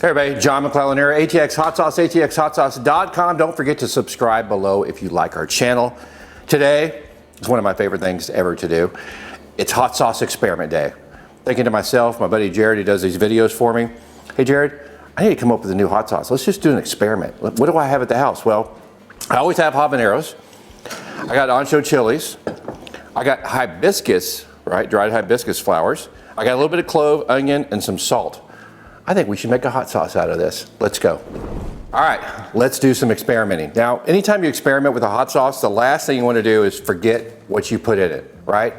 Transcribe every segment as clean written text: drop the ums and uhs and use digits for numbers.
Hey everybody, John McClellan here, ATX Hot Sauce, atxhotsauce.com. Don't forget to subscribe below if you like our channel. Today is one of my favorite things ever to do. It's Hot Sauce Experiment Day. Thinking to myself, my buddy Jared, who does these videos for me, hey Jared, I need to come up with a new hot sauce. Let's just do an experiment. What do I have at the house? Well, I always have habaneros. I got ancho chilies. I got hibiscus, right, dried hibiscus flowers. I got a little bit of clove, onion, and some salt. I think we should make a hot sauce out of this. Let's go. All right, let's do some experimenting. Now, anytime you experiment with a hot sauce, the last thing you want to do is forget what you put in it, right?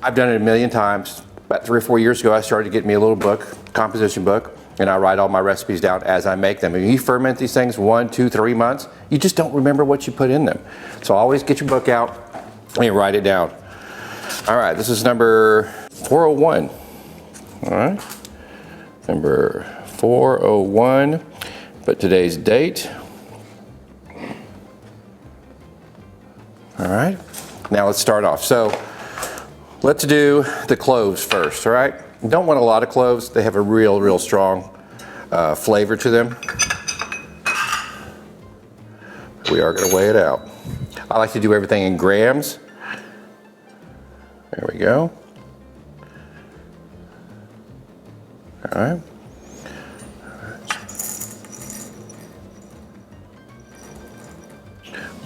I've done it a million times. About 3 or 4 years ago, I started to get me a little book, composition book, and I write all my recipes down as I make them. And you ferment these things 1, 2, 3 months, you just don't remember what you put in them. So always get your book out and you write it down. All right, this is number 401. All right. Number 401, but today's date. All right, now let's start off. So let's do the cloves first, all right? You don't want a lot of cloves. They have a real strong flavor to them. We are gonna weigh it out. I like to do everything in grams. There we go. All right.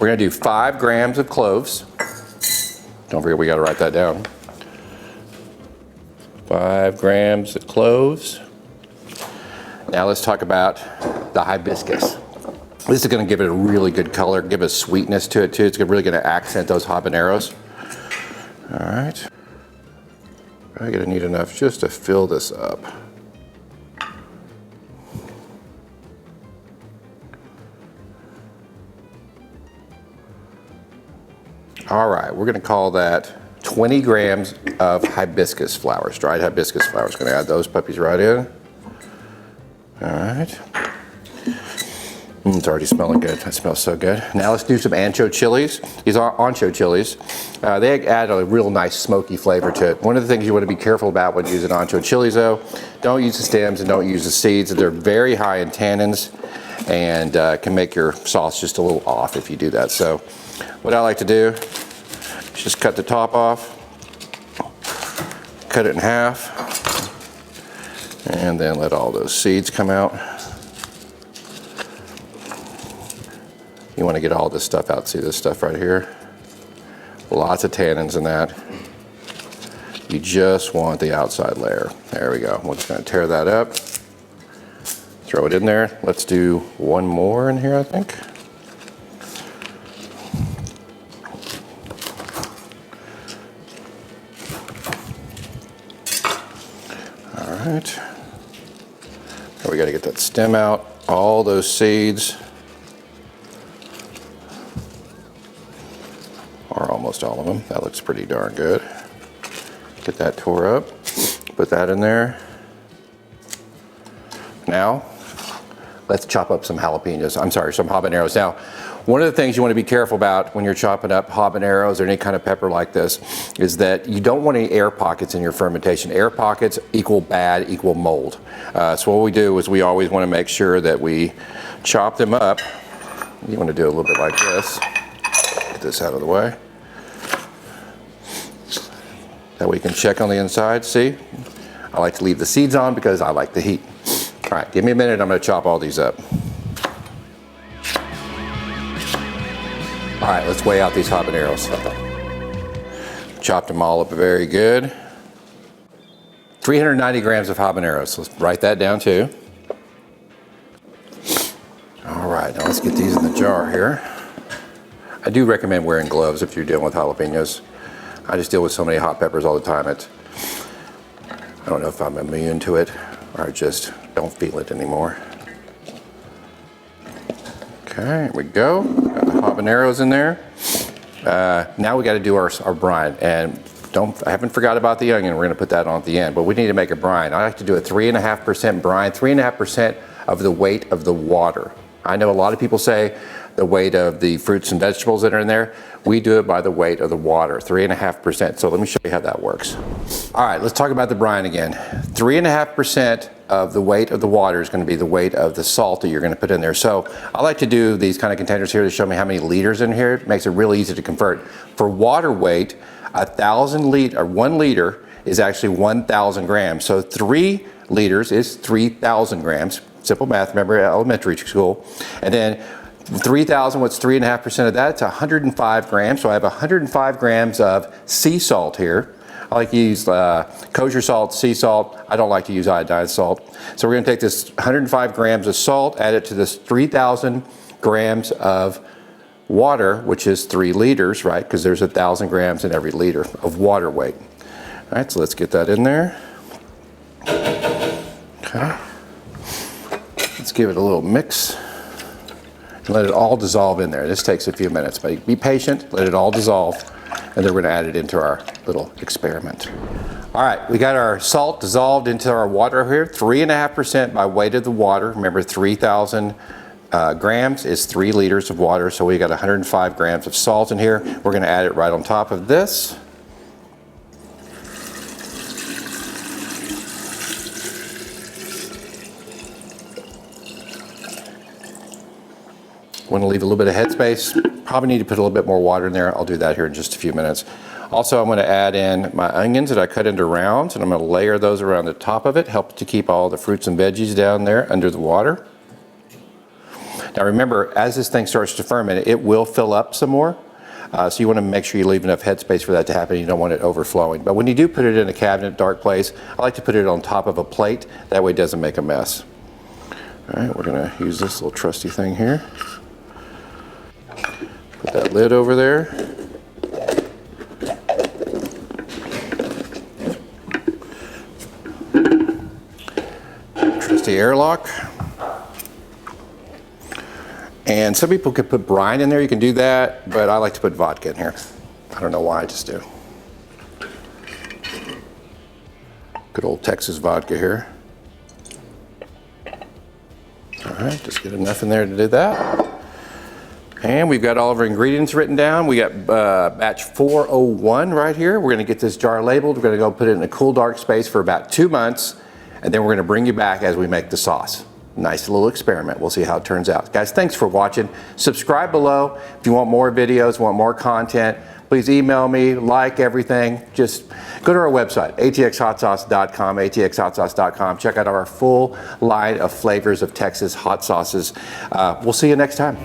We're going to do 5 grams of cloves. Don't forget, we got to write that down. 5 grams of cloves. Now let's talk about the hibiscus. This is going to give it a really good color, give a sweetness to it too. It's really going to accent those habaneros. All right. I'm going to need enough just to fill this up. All right, we're gonna call that 20 grams of hibiscus flowers, dried hibiscus flowers. Gonna add those puppies right in. All right. It's already smelling good. That smells so good. Now let's do some ancho chilies. These are ancho chilies. They add a real nice smoky flavor to it. One of the things you want to be careful about when using ancho chilies though, don't use the stems and don't use the seeds. They're very high in tannins and can make your sauce just a little off if you do that. So what I like to do is just cut the top off, cut it in half, and then let all those seeds come out. You want to get all this stuff out. See this stuff right here? Lots of tannins in that. You just want the outside layer. There we go. We're just going to tear that up, throw it in there. Let's do one more in here, I think. All right. Now we got to get that stem out, all those seeds, or almost all of them. That looks pretty darn good. Get that tore up, put that in there. Now, let's chop up some jalapenos. I'm sorry, some habaneros. Now, one of the things you want to be careful about when you're chopping up habaneros or any kind of pepper like this is that you don't want any air pockets in your fermentation. Air pockets equal bad, equal mold. So what we do is we always want to make sure that we chop them up. You want to do a little bit like this. Get this out of the way. That way you can check on the inside. See? I like to leave the seeds on because I like the heat. All right, give me a minute. I'm going to chop all these up. All right, let's weigh out these habaneros. Chopped them all up very good. 390 grams of habaneros. Let's write that down too. All right, now let's get these in the jar here. I do recommend wearing gloves if you're dealing with jalapenos. I just deal with so many hot peppers all the time. I don't know if I'm immune to it or I just don't feel it anymore. Okay, here we go. Got the habaneros in there. Now we got to do our brine, and I haven't forgot about the onion. We're going to put that on at the end, but we need to make a brine. I like to do a 3.5% brine, 3.5% of the weight of the water. I know a lot of people say the weight of the fruits and vegetables that are in there. We do it by the weight of the water, 3.5%. So let me show you how that works. All right, let's talk about the brine again. 3.5% of the weight of the water is going to be the weight of the salt that you're going to put in there. So I like to do these kind of containers here to show me how many liters in here. It makes it really easy to convert. For water weight, 1 liter is actually 1,000 grams. So 3 liters is 3,000 grams. Simple math, remember elementary school. And then 3,000, what's 3.5% of that? It's 105 grams. So I have 105 grams of sea salt here. I like to use kosher salt, sea salt. I don't like to use iodized salt. So we're going to take this 105 grams of salt, add it to this 3,000 grams of water, which is 3 liters, right? Because there's 1,000 grams in every liter of water weight. All right, so let's get that in there. Okay. Let's give it a little mix. And let it all dissolve in there. This takes a few minutes, but be patient, let it all dissolve, and then we're gonna add it into our little experiment. All right, we got our salt dissolved into our water here, 3.5% by weight of the water. Remember, 3,000 grams is 3 liters of water, so we got 105 grams of salt in here. We're gonna add it right on top of this. Want to leave a little bit of headspace. Probably need to put a little bit more water in there. I'll do that here in just a few minutes. Also, I'm going to add in my onions that I cut into rounds, and I'm going to layer those around the top of it. Help to keep all the fruits and veggies down there under the water. Now remember, as this thing starts to ferment, it will fill up some more. So you want to make sure you leave enough headspace for that to happen. You don't want it overflowing. But when you do put it in a cabinet, dark place, I like to put it on top of a plate. That way it doesn't make a mess. All right, we're going to use this little trusty thing here. Put that lid over there. Trusty airlock. And some people could put brine in there, you can do that, but I like to put vodka in here. I don't know why, I just do. Good old Texas vodka here. All right, just get enough in there to do that. And we've got all of our ingredients written down. We got batch 401 right here. We're gonna get this jar labeled. We're gonna go put it in a cool, dark space for about 2 months, and then we're gonna bring you back as we make the sauce. Nice little experiment. We'll see how it turns out. Guys, thanks for watching. Subscribe below if you want more videos, want more content. Please email me, like everything. Just go to our website, atxhotsauce.com, atxhotsauce.com. Check out our full line of flavors of Texas hot sauces. We'll see you next time.